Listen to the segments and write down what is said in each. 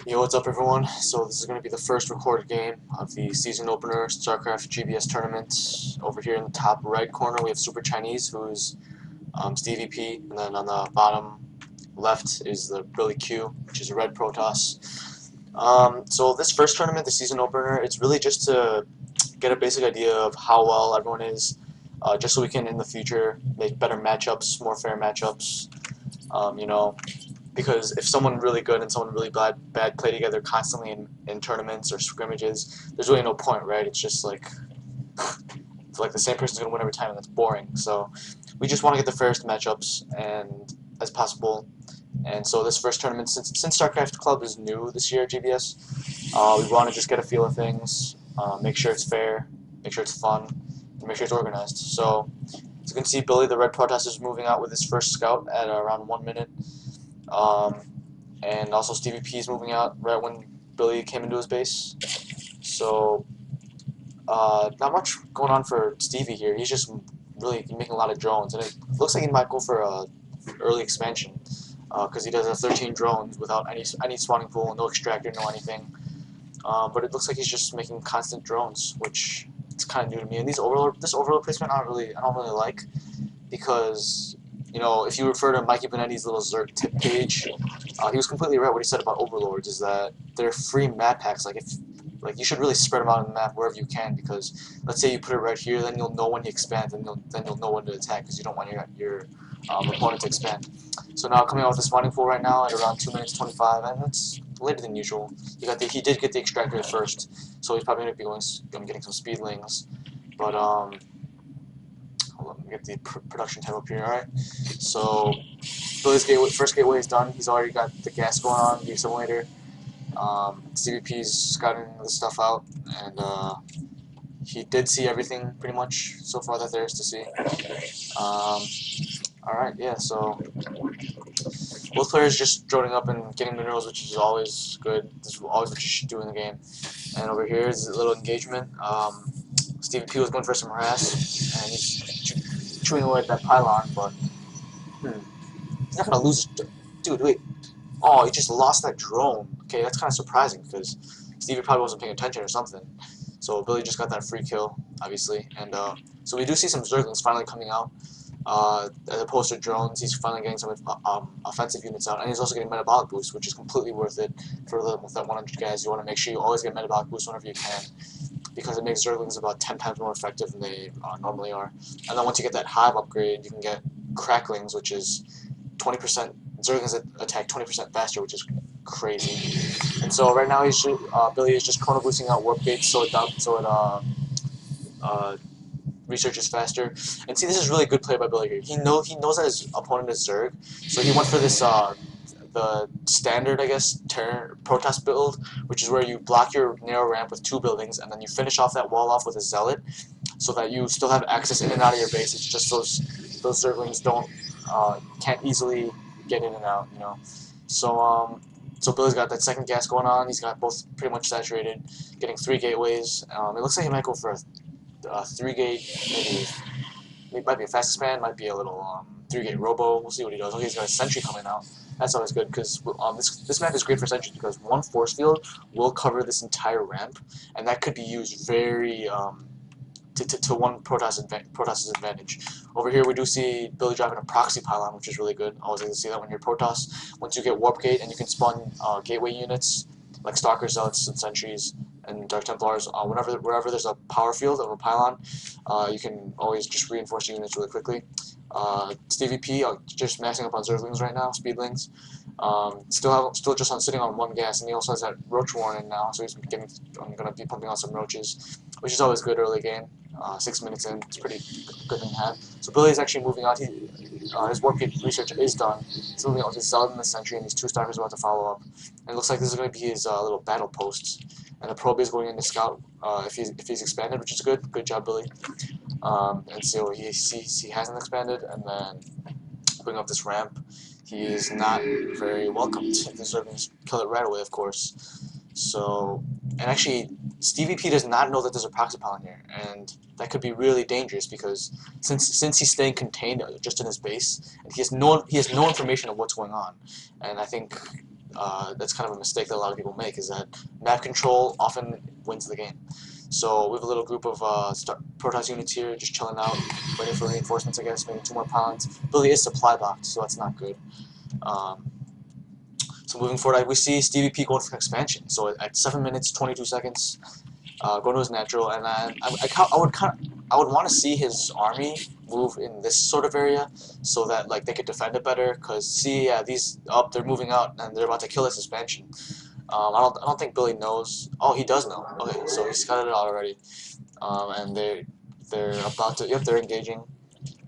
Yo, what's up, everyone? So this is going to be the first recorded game of the season opener StarCraft GBS tournament. Over here in the top right corner, we have Super Chinese, who's Stevie P, and then on the bottom left is the Billy Q, which is a red Protoss. So this first tournament, the season opener, it's really just to get a basic idea of how well everyone is, just so we can in the future make better matchups, more fair matchups. You know, because if someone really good and someone really bad play together constantly in tournaments or scrimmages, there's really no point, right? It's just like the same person's gonna win every time, and that's boring. So we just want to get the fairest matchups and as possible. And so this first tournament, since StarCraft Club is new this year at GBS, we want to just get a feel of things, make sure it's fair, make sure it's fun, and make sure it's organized. So as you can see, Billy the Red Protoss is moving out with his first scout at around 1 minute. Um, and also Stevie P is moving out right when Billy came into his base. So not much going on for Stevie here. He's just really making a lot of drones, and it looks like he might go for a early expansion because he does have 13 drones without any spawning pool, no extractor, no anything. But it looks like he's just making constant drones, which it's kind of new to me. And this overlord placement, I don't really like, because if you refer to Mikey Benetti's little Zerg tip page, he was completely right. What he said about overlords is that they're free map packs. Like you should really spread them out on the map wherever you can, because let's say you put it right here, then you'll know when he expands, and then you'll know when to attack, because you don't want your opponent to expand. So now coming out with the spawning pool right now at around 2 minutes 25, and it's later than usual. He did get the extractor first, so he's probably going to be getting some speedlings, but hold on, let me get the production tab up here. All right, so Billy's first gateway is done. He's already got the gas going on, the simulator. CVP's scouting the stuff out, and he did see everything pretty much so far that there is to see. Alright, yeah, so both players just droning up and getting minerals, which is always good. This is always what you should do in the game. And over here is a little engagement. Stevie P was going for some harass, and he's chewing away at that pylon, but he's not going to lose. Dude, wait. Oh, he just lost that drone. Okay, that's kind of surprising, because Stevie probably wasn't paying attention or something. So Billy just got that free kill, obviously. And so we do see some Zerglings finally coming out. As opposed to drones, he's finally getting some offensive units out. And he's also getting metabolic boost, which is completely worth it for with that 100 guys. You want to make sure you always get metabolic boost whenever you can, because it makes Zerglings about 10 times more effective than they normally are. And then once you get that hive upgrade, you can get cracklings, which is 20%. Zerglings attack 20% faster, which is crazy. And so right now Billy is just chrono boosting out warp gates so it researches faster. And see, this is really good play by Billy here. He knows that his opponent is Zerg, so he went for this the standard, I guess, Protoss build, which is where you block your narrow ramp with 2 buildings, and then you finish off that wall off with a zealot, so that you still have access in and out of your base. It's just those Zerglings can't easily get in and out, So Billy's got that second gas going on. He's got both pretty much saturated, getting 3 gateways. It looks like he might go for a 3-gate, maybe might be a fast expand, might be a little 3-gate robo. We'll see what he does. Okay, he's got a sentry coming out. That's always good, because this map is great for sentries, because one force field will cover this entire ramp, and that could be used very to one Protoss's advantage. Over here we do see Billy driving a proxy pylon, which is really good. Always like to see that when you're Protoss. Once you get Warp Gate and you can spawn gateway units like Stalker Zealots and Sentries and Dark Templars, wherever there's a power field of a pylon, you can always just reinforce your units really quickly. Stevie P just maxing up on Zerglings right now, Speedlings. Still just sitting on 1 gas, and he also has that Roach Warning now, so I'm going to be pumping out some Roaches, which is always good early game. 6 minutes in, it's a pretty good thing to have. So Billy's actually moving out. His warp gate research is done. He's moving out with his Zealot and the Sentry, and these 2 Stalkers about to follow up. And it looks like this is going to be his little battle posts. And the probe is going in to scout if he's expanded, which is good. Good job, Billy. And so he hasn't expanded, and then putting up this ramp, he is not very welcomed. The Zerglings kill it right away, of course. So, and actually, Stevie P does not know that there's a proxy pylon here, and that could be really dangerous, because since he's staying contained just in his base, and he has no information of what's going on, and I think that's kind of a mistake that a lot of people make, is that map control often wins the game. So we have a little group of Protoss units here, just chilling out, waiting for reinforcements, I guess, maybe 2 more pylons. Billy is supply locked, so that's not good. So moving forward, we see Stevie P going for an expansion. So at 7 minutes 22 seconds, going to his natural, and I would want to see his army move in this sort of area so that like they could defend it better. Cause see, yeah, these they're moving out and they're about to kill this expansion. I don't think Billy knows. Oh, he does know. Okay, so he's scouted it out already. And they're about to. Yep, they're engaging.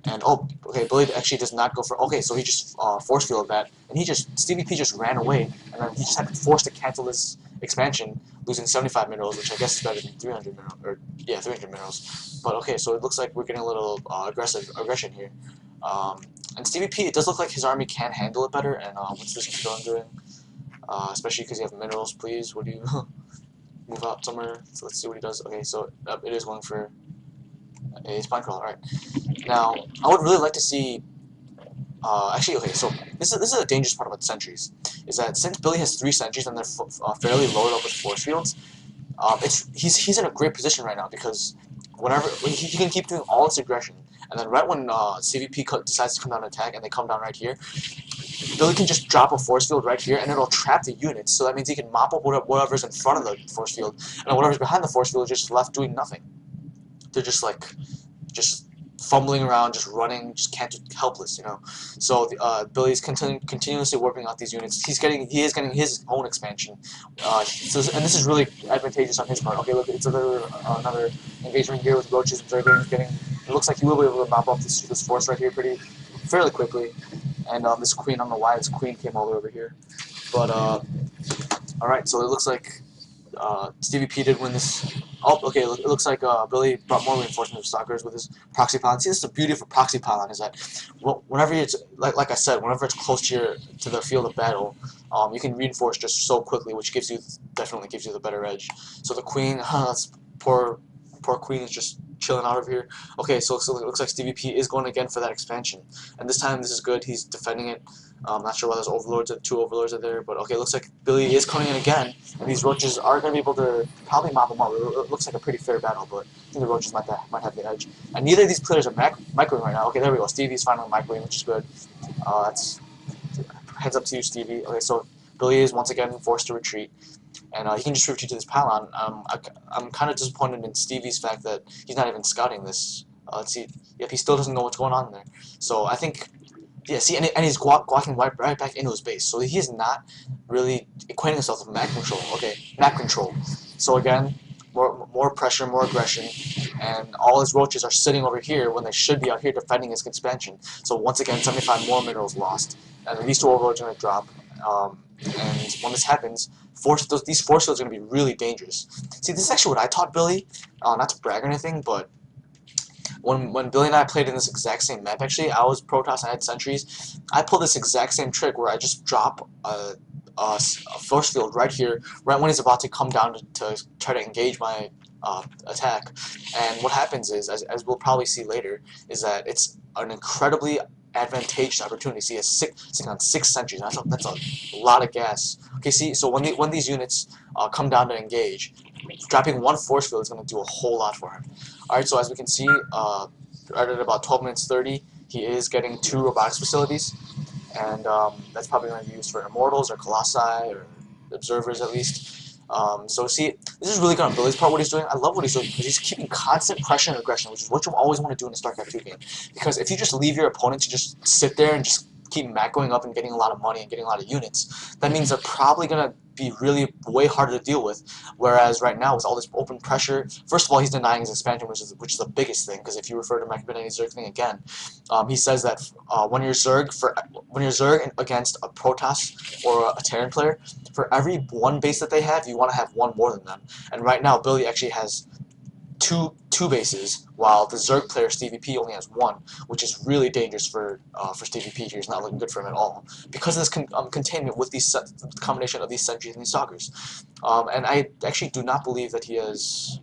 And oh, okay, Billy actually does not go for. Okay, so he just force fielded that, and Stevie P just ran away, and then he just had to force to cancel this expansion, losing 75 minerals, which I guess is better than 300 minerals, or yeah, 300 minerals. But okay, so it looks like we're getting a little aggression here. And Stevie P, it does look like his army can handle it better. And what's this drone doing? Especially because you have minerals, please. What do you move out somewhere? So let's see what he does. Okay, so it is going for a spine crawler. All right. Now, I would really like to see. Actually, okay. So this is a dangerous part about sentries, is that since Billy has 3 sentries and they're fairly loaded up with force fields, he's in a great position right now because whenever he can keep doing all this aggression, and then right when CVP decides to come down and attack, and they come down right here, Billy can just drop a force field right here, and it'll trap the units. So that means he can mop up whatever's in front of the force field, and whatever's behind the force field is just left doing nothing. They're just like, just fumbling around, just running, just helpless, you know. So Billy's continuously warping out these units. He is getting his own expansion. And this is really advantageous on his part. Okay, look, it's another engagement here with Roaches. Getting. It looks like he will be able to mop up this force right here fairly quickly. And this queen, I don't know why this queen came all the way over here. But all right, so it looks like Stevie P did win this. Oh, okay, it looks like Billy brought more reinforcements of stalkers with his proxy pylon. See, this is the beauty of a proxy pylon, is that whenever it's, like I said, whenever it's close to the field of battle, you can reinforce just so quickly, which definitely gives you the better edge. So the queen, poor queen is just chilling out over here. Okay, so it looks like Stevie P is going again for that expansion, and this time this is good. He's defending it. Not sure why those overlords, 2 overlords are there, but okay, looks like Billy is coming in again, and these roaches are going to be able to probably mop them up. It looks like a pretty fair battle, but I think the roaches might have the edge. And neither of these players are microing right now. Okay, there we go. Stevie's finally microing, which is good. That's heads up to you, Stevie. Okay, so Billy is once again forced to retreat, and he can just retreat to this pylon. I'm kind of disappointed in Stevie's fact that he's not even scouting this. Let's see. Yep, he still doesn't know what's going on there. So I think. Yeah, see, and he's walking right back into his base, so he is not really acquainting himself with map control. Okay, map control. So again, more pressure, more aggression, and all his roaches are sitting over here when they should be out here defending his expansion. So once again, 75 more minerals lost, and these 2 overlords are going to drop. And when this happens, these force fields are going to be really dangerous. See, this is actually what I taught Billy. Not to brag or anything, but when Billy and I played in this exact same map, actually, I was Protoss and I had sentries. I pulled this exact same trick where I just drop a force field right here, right when he's about to come down to try to engage my attack. And what happens is, as we'll probably see later, is that it's an incredibly advantageous opportunity. See, sitting on 6 sentries. That's a lot of gas. Okay, see, so when these units come down to engage, dropping 1 force field is going to do a whole lot for him. Alright, so as we can see, right at about 12 minutes 30, he is getting 2 robotics facilities, and that's probably going to be used for Immortals or Colossi or Observers at least. So see, this is really good on Billy's part, what he's doing. I love what he's doing because he's keeping constant pressure and aggression, which is what you always want to do in a StarCraft 2 game. Because if you just leave your opponent to just sit there and just keep macroing up and getting a lot of money and getting a lot of units, that means they're probably going to be really way harder to deal with. Whereas right now, with all this open pressure, first of all, he's denying his expansion, which is the biggest thing. Because if you refer to Macrobytes Zerg thing again, he says that when you're Zerg against a Protoss or a Terran player, for every 1 base that they have, you want to have 1 more than them. And right now, Billy actually has two bases, while the Zerg player Stevie P only has 1, which is really dangerous for Stevie P here. It's not looking good for him at all because of this containment with the combination of these sentries and these stalkers. And I actually do not believe that he has.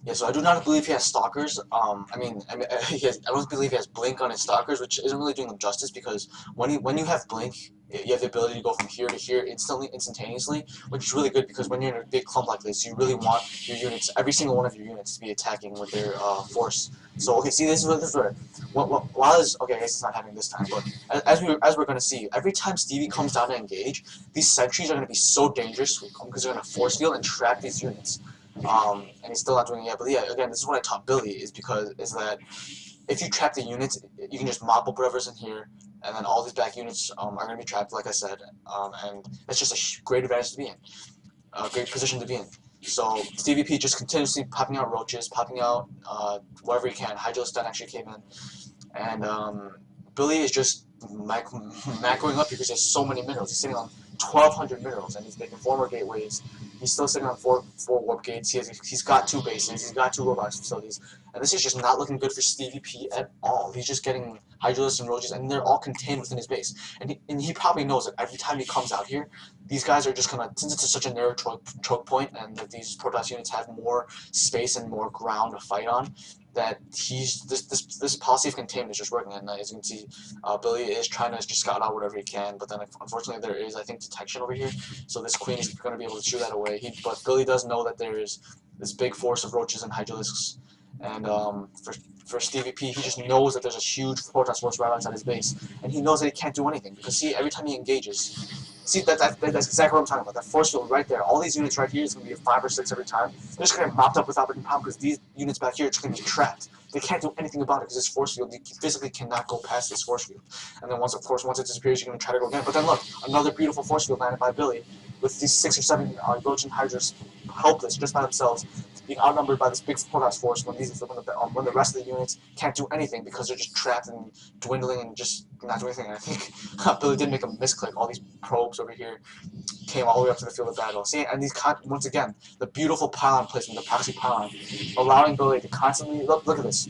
Yeah, so I do not believe he has stalkers. I don't believe he has blink on his stalkers, which isn't really doing them justice because when you have blink, you have the ability to go from here to here instantaneously, which is really good because when you're in a big clump like this, you really want your units, every single one of your units, to be attacking with their force. So okay, see, this is where while this okay, I guess it's not happening this time, but as we're gonna see, every time Stevie comes down to engage, these sentries are gonna be so dangerous because they're gonna force field and trap these units. And he's still not doing it yet. But yeah, again, this is what I taught Billy is that if you trap the units, you can just mop up whatever's in here, and then all these back units are going to be trapped, like I said, and that's just a great advantage to be in, a great position to be in. So Stevie P just continuously popping out roaches, popping out whatever he can. Hydralistan actually came in, and Billy is just macroing up because he has so many minerals. He's sitting on 1,200 minerals, and he's making 4 more gateways. He's still sitting on four warp gates. He's got 2 bases. He's got 2 robotics facilities, and this is just not looking good for Stevie P at all. He's just getting Hydralisks and roaches, and they're all contained within his base. And he probably knows that every time he comes out here, these guys are just gonna, since it's such a narrow choke point, and that these Protoss units have more space and more ground to fight on, that this policy of containment is just working. And as you can see, Billy is trying to just scout out whatever he can, but then unfortunately there is, I think, detection over here, so this queen is going to be able to shoo that away. But Billy does know that there is this big force of roaches and hydralisks, and for Stevie P, he just knows that there's a huge Protoss force right outside his base, and he knows that he can't do anything because see, every time he engages. See, that's exactly what I'm talking about. That force field right there. All these units right here is going to be a 5 or 6 every time. They're just going to get mopped up without any problem because these units back here are just going to be trapped. They can't do anything about it because this force field, you physically cannot go past this force field. And then once it disappears, you're going to try to go again. But then look, another beautiful force field landed by Billy with these 6 or 7 Roach and Hydras helpless just by themselves, being outnumbered by this big Protoss force when the rest of the units can't do anything because they're just trapped and dwindling and just not doing anything. And I think Billy did make a misclick. All these probes over here came all the way up to the field of battle. See, and once again, the beautiful pylon placement, the proxy pylon, allowing Billy to constantly look at this.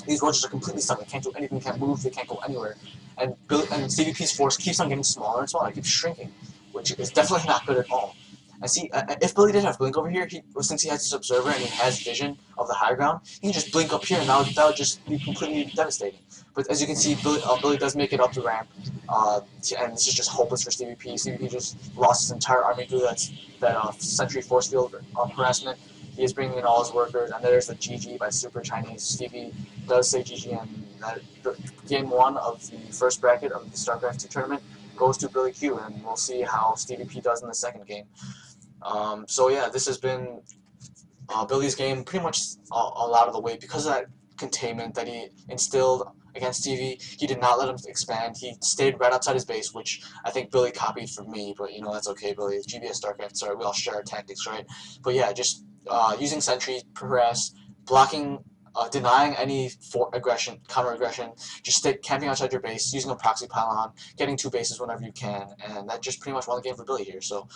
These roaches are completely stuck. They can't do anything. They can't move. They can't go anywhere. And CVP's force keeps on getting smaller and smaller. It keeps shrinking, which is definitely not good at all. And see, if Billy didn't have blink over here, since he has this observer and he has vision of the high ground, he can just blink up here, and that would just be completely devastating. But as you can see, Billy does make it up the ramp, and this is just hopeless for Stevie P. Stevie P just lost his entire army through that sentry force field harassment. He is bringing in all his workers, and there's the GG by Super Chinese. Stevie does say GG, and game 1 of the first bracket of the StarCraft 2 tournament goes to Billy Q, and we'll see how Stevie P does in the second game. So yeah, this has been Billy's game pretty much a lot of the way because of that containment that he instilled against Stevie. He did not let him expand. He stayed right outside his base, which I think Billy copied from me, but you know, that's okay, Billy. It's GBS StarCraft, sorry, we all share our tactics, right? But yeah, just using sentry, harass, blocking, denying any counter aggression, just camping outside your base, using a proxy pylon, getting 2 bases whenever you can, and that just pretty much won the game for Billy here. So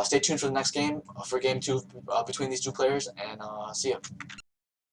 stay tuned for the next game, for game 2 between these 2 players, and see ya.